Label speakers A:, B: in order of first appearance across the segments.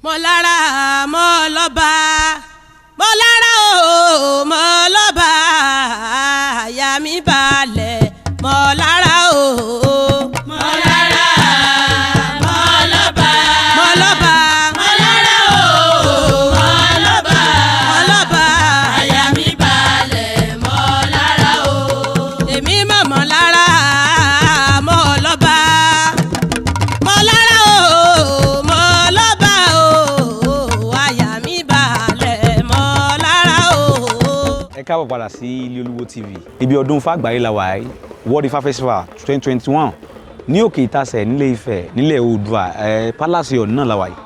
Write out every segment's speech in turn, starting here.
A: mo lára mo lọ́ba mo lára o mo lọ́ba àyà mi balẹ̀ mo lára o mo lára mo lọ́ba mo lọ́ba mo lára o mo lọ́ba àyà mi balẹ̀ mo lára o èmi mọ̀ mo lára mo lọ́ba mo lára o mo lọ́ba o àyà mi balẹ̀ mo lára o.
B: Ẹ káàbọ̀ padà sí ilé Oluwo TV. Ibi ọdún Ifá àgbáyé la wà yìí, World Ifa Festival 2021 ní òkè ìtasẹ̀ nílé-Ifẹ̀ nílẹ̀ Oòduà palace ọ̀nà náà la wà yìí.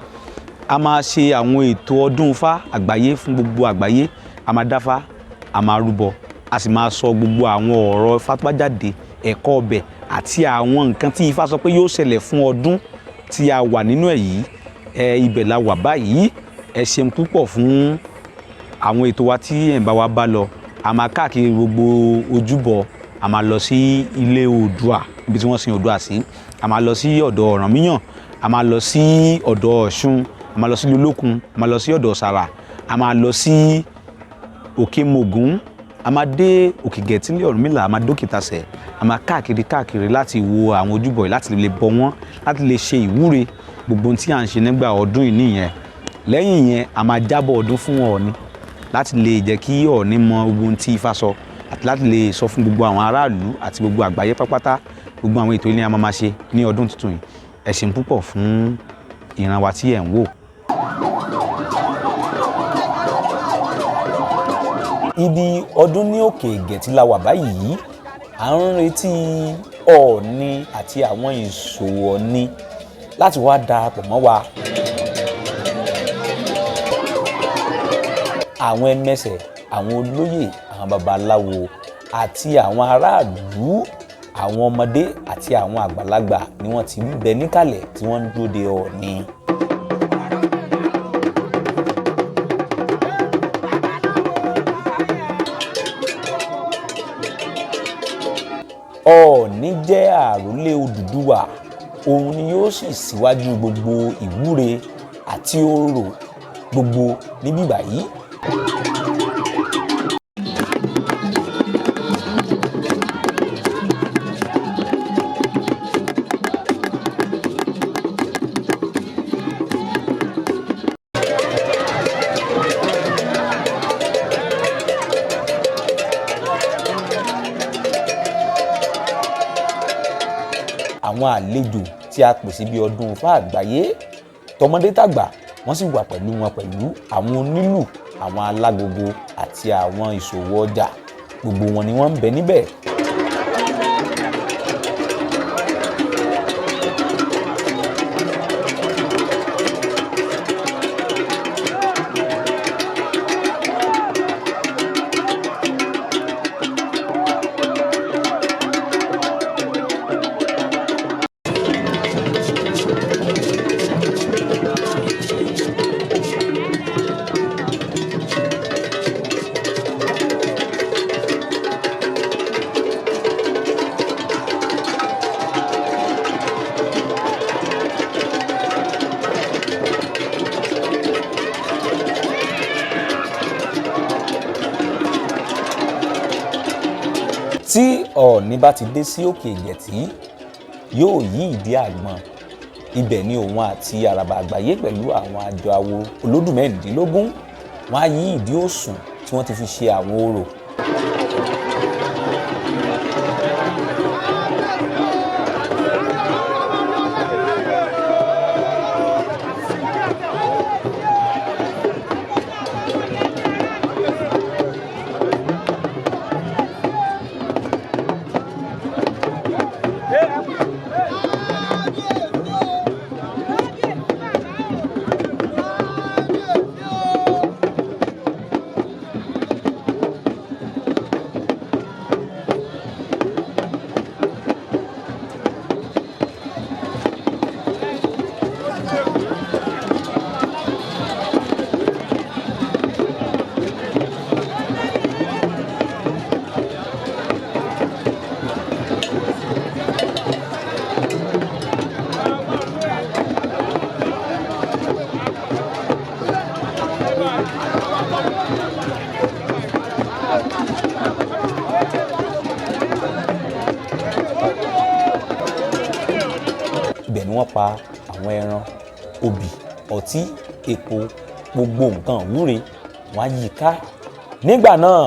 B: A máa ṣe àwọn ètò ọdún Ifá àgbáyé fún gbogbo àgbáyé. A máa dáfá, a máa rúbọ, a sì máa sọ gbogbo àwọn ọ̀rọ̀ Ifá tó bá jáde, ẹ̀kọ́ ọbẹ̀ àti àwọn nǹkan tí Ifá sọ pé yóò ṣẹlẹ̀ fún ọdún tí a wà nínú ẹ̀ yìí. Ibẹ̀ la wà báyìí. Ẹ ṣeun púpọ̀ fún àwọn ètò wa tí ẹ̀ ń bá wa bá lọ. A máa káàkiri gbogbo ojúbọ, a máa lọ sí ilé Oòduà ibi tí wọ́n sin Oòduà sí, a máa lọ sí ọ̀dọ̀ Ọ̀rànmíyàn, a máa lọ sí ọ̀dọ̀ Ọ̀ṣun, a máa lọ sí Olókun, a máa lọ sí ọ̀dọ̀ Ọ̀sàrà, a máa lọ sí Òkè Mògún, a máa dé Òkè Gẹ̀tílẹ̀ Ọ̀rúnmìlà, a máa dókè Ìtasẹ̀, a máa káàkiri láti wo àwọn ojúbọ yìí, láti lè bọ wọ́n, láti lè ṣe ìwúre gbogbo ohun tí à ń ṣe nígbà ọdún yìí nìyẹn. Lẹ́yìn yẹn a máa jábọ̀ ọdún fún Ọọ̀ni láti lè jẹ́ kí Ọọ̀ni mọ gbogbo ohun tí Ifá sọ àti láti lè sọ fún gbogbo àwọn aráàlú àti gbogbo àgbáyé pátápátá gbogbo àwọn ètò ilé a máa ṣe ní ọdún tuntun yìí. Ẹ ṣeun púpọ̀ fún ìran wa tí ẹ̀ ń wò. Ibi ọdún ní Òkè Ìgẹ̀tì la wà báyìí. À ń retí Ọọ̀ni àti àwọn ìṣòwò Ọọ̀ni láti wá darapọ̀ mọ́ wa. Àwọn ẹmẹsẹ̀, àwọn olóyè, àwọn babaláwo àti àwọn aráàlú, àwọn ọmọdé àti àwọn àgbàlagbà ni wọ́n ti ń bẹ níkàlẹ̀ tí wọ́n ń dúró de Ọọ̀ni. Ọọ̀ni jẹ́ àrólé Odùduwà, òun ni yóò sì síwájú gbogbo ìwúre àti orò gbogbo níbí báyìí. Àwọn àlejò tí a pè síbi ọdún Ifá àgbáyé, tọmọdé tàgbà, wọ́n sì wà pẹ̀lú wọn pẹ̀lú àwọn onílù, àwọn alágogo àti àwọn ìṣòwò ọjà. Gbogbo wọn ni wọ́n ń bẹ níbẹ̀. Tí Ọọ̀ni bá ti dé sí Òkè Ìgẹ̀tì, yóò yí ìdí àgbọn. Ibẹ̀ ni òun àti àràbà àgbáyé pẹ̀lú àwọn àjọ awo olódù mẹ́rìndínlógún, wọ́n á yí ìdí òsùn tí wọ́n ti fi ṣe àwọn orò. wọ́n pa àwọn ẹran, obì, ọtí, epo, gbogbo nǹkan ìwúre wọ́n á yí ká. Nígbà náà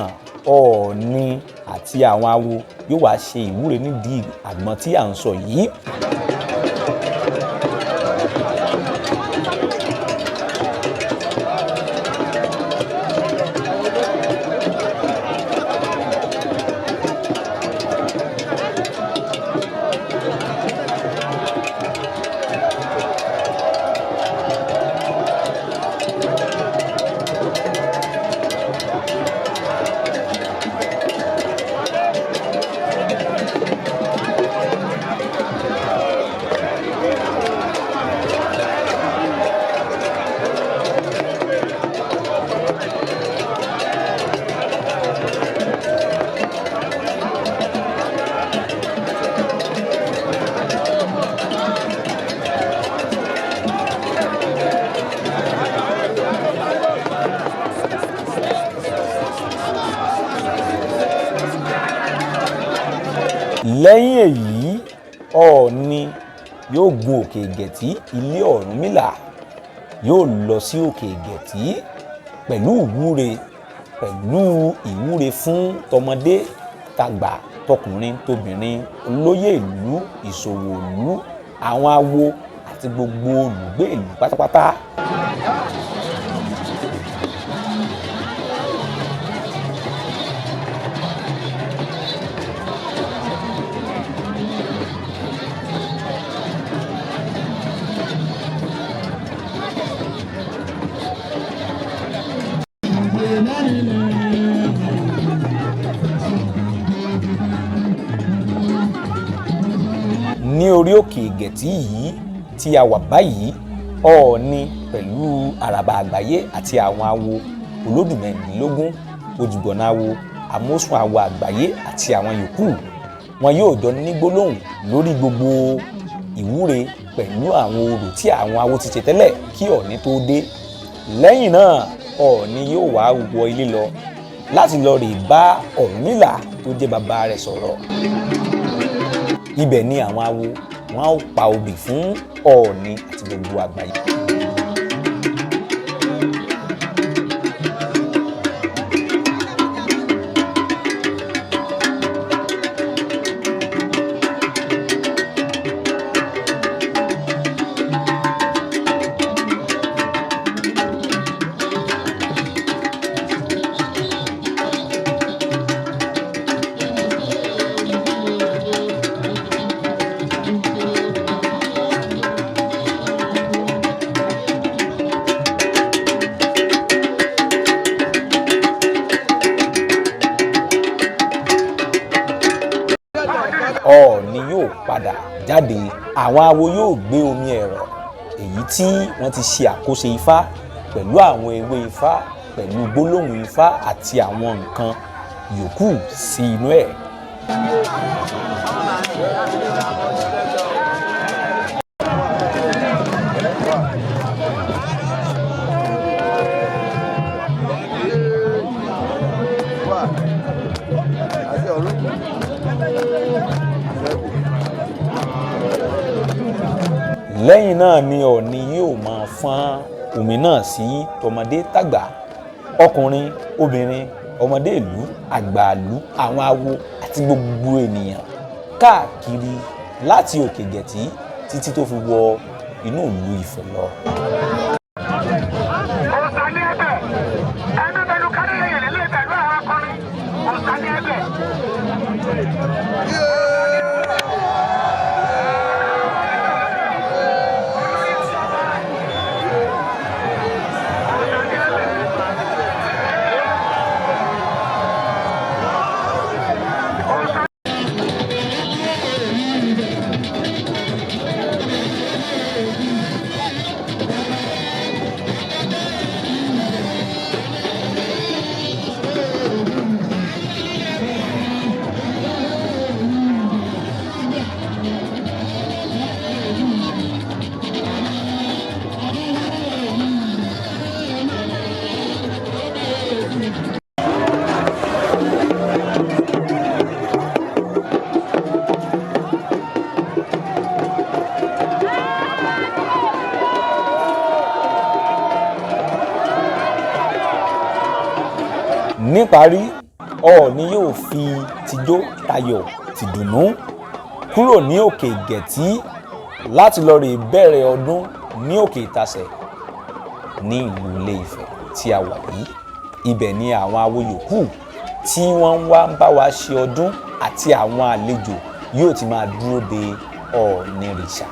B: Ọọ̀ni àti àwọn awo yóò wá ṣe ìwúre nídìí àgbọn tí à ń sọ yìí. Lẹ́yìn èyí Ọọ̀ni yóò gun òkè ìgẹ̀tì ilé Ọ̀rúnmìlà, yóò lọ sí òkè ìgẹ̀tì pẹ̀lú ìwúre fún tọmọdé tàgbà tọkùnrin tóbìnrin, olóyè ìlú, ìṣòwò ìlú, àwọn awo àti gbogbo olùgbé ìlú pátápátá. Ní orí òkè ìgẹ̀tì yìí tí a wà báyìí, Ọọ̀ni pẹ̀lú àràbà àgbáyé àti àwọn awo olódùmẹ̀rìnlélógún, ojúbọ̀nà awo, àmósùn awo àgbáyé àti àwọn yòókù, wọn yóò jọ ní gbólóhùn lórí gbogbo ìwúre pẹ̀lú àwọn orò tí àwọn awo ti ṣe tẹ́lẹ̀ kí Ọọ̀ni tó dé. Lẹ́yìn náà Ọọ̀ni yóò wá wọ ilé lọ láti lọ rè bá Ọ̀rúnmìlà tó jẹ́ bàbá rẹ̀ sọ̀rọ̀. Ibẹ̀ ni àwọn awo wọn á pa obì fún Ọọ̀ni àti gbogbo àgbáyé. Ọọ̀ni yóò padà jáde, àwọn awo yóò gbé omi ẹ̀rọ èyí tí wọ́n ti ṣe àkóso ifá pẹ̀lú àwọn ewé ifá pẹ̀lú gbólóhùn ifá àti àwọn nǹkan yòókù sí inú ẹ̀. Lẹ́yìn náà ni Ọọ̀ni yóò máa fọ́n omi náà sí tọmọdé tàgbà, ọkùnrin, obìnrin, ọmọdé ìlú, àgbà ìlú, àwọn awo àti gbogbo ènìyàn káàkiri láti òkè ìgẹ̀tì títí tó fi wọ inú ìlú Ifẹ̀ lọ. Níparí, Ọọ̀ni yóò fi tijó tayọ̀ tìdùnnú kúrò ní òkè Ìgẹ̀tì láti lọ rè bẹ̀rẹ̀ ọdún ní òkè Ìtasẹ̀ ní ìlú Ilé-Ifẹ̀ tí a wà yìí. Ibẹ̀ ni àwọn awo yòókù tí wọ́n wá ń bá wa ṣe ọdún àti àwọn àlejò yóò ti máa dúró de Ọọ̀nìrìṣà.